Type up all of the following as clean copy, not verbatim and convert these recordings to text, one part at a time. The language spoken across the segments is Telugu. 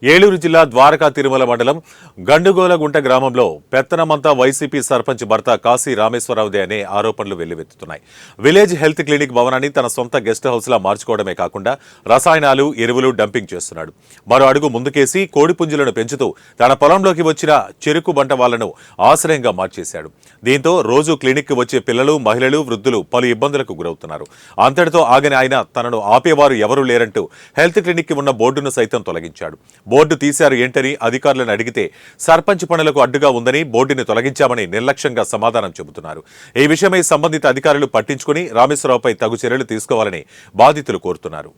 ఏలూరు జిల్లా ద్వారకా తిరుమల మండలం గండుగోలగుంట గ్రామంలో పెత్తనమంతా వైసీపీ సర్పంచ్ భర్త కాశీ రామేశ్వరరావుదే అనే ఆరోపణలు వెల్లువెత్తుతున్నాయి. విలేజ్ హెల్త్ క్లినిక్ భవనాన్ని తన సొంత గెస్ట్ హౌస్లా మార్చుకోవడమే కాకుండా రసాయనాలు, ఎరువులు డంపింగ్ చేస్తున్నాడు. మరో అడుగు ముందుకేసి కోడిపుంజులను పెంచుతూ తన పొలంలోకి వచ్చిన చెరుకు బంట వాళ్లను ఆశ్రయంగా మార్చేశాడు. దీంతో రోజు క్లినిక్ వచ్చే పిల్లలు, మహిళలు, వృద్ధులు పలు ఇబ్బందులకు గురవుతున్నారు. అంతటితో ఆగని ఆయన తనను ఆపేవారు ఎవరూ లేరంటూ హెల్త్ క్లినిక్ కి ఉన్న బోర్డును సైతం తొలగించాడు. బోర్డు తీశారు ఏంటని అధికారులను అడిగితే సర్పంచ్ పనులకు అడ్డుగా ఉందని బోర్డుని తొలగించామని నిర్లక్ష్యంగా సమాధానం చెబుతున్నారు. ఈ విషయమై సంబంధిత అధికారులు పట్టించుకుని రామేశ్వరరావుపై తగు చర్యలు తీసుకోవాలని బాధితులు కోరుతున్నారు.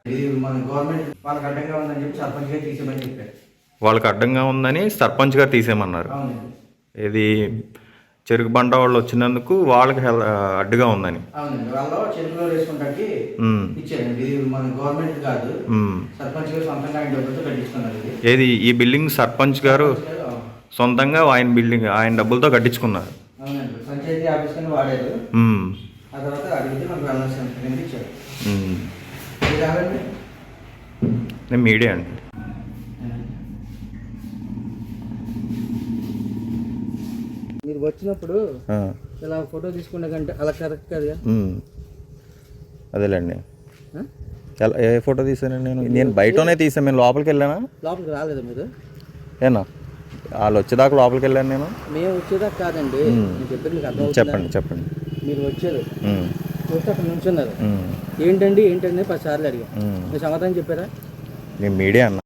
ఇది మన గవర్నమెంట్ వాళ్ళకి అడ్డంగా ఉందని చెప్పి సర్పంచ్ గారు తీసేమని చెప్పారు. వాళ్ళకి అడ్డంగా ఉందని సర్పంచ్ గారు తీసేయమన్నారు. అవునండి. ఇది చెరుకు బండ వాళ్ళు వచ్చినందుకు వాళ్ళకి అడ్డుగా ఉందని. అవునండి. వాళ్ళు చెరుకులో వేసుకుంటాకి ఇచ్చారండి. ఇది మన గవర్నమెంట్ కాదు, సర్పంచ్ గారు సొంతంగా ఆయన డబ్బులతో కట్టించుకున్నారు. ఏది ఈ బిల్డింగ్ సర్పంచ్ గారు సొంతంగా ఆయన బిల్డింగ్ ఆయన డబ్బులతో కట్టించుకున్నారు. అవునండి. పంచాయతీ ఆఫీస్ కింద వాడారు. ఆ తర్వాత అడిగితే మనకు వెల్నెస్ సెంటర్ కింద ఇచ్చారు. నేను మీడియా అండి. మీరు వచ్చినప్పుడు ఇలా ఫోటో తీసుకునే కంటే అలా కరెక్ట్ కదా. అదేలేండి. ఏ ఫోటో తీసానండి? నేను బయటనే తీసాను. నేను లోపలికి వెళ్ళానా? లోపలికి రాలేదు మీరు. ఏనా వాళ్ళు వచ్చేదాకా లోపలికి వెళ్ళాను నేను. మేము వచ్చేదాకా కాదండి, నేను చెప్పేది మీకు అర్థం. చెప్పండి. మీరు వచ్చారు, చూస్తే అక్కడ నుంచున్నారు. ఏంటండి 10 సార్లు అడిగా, మీరు సమాధానం చెప్పారా? నేను మీడియా అన్న.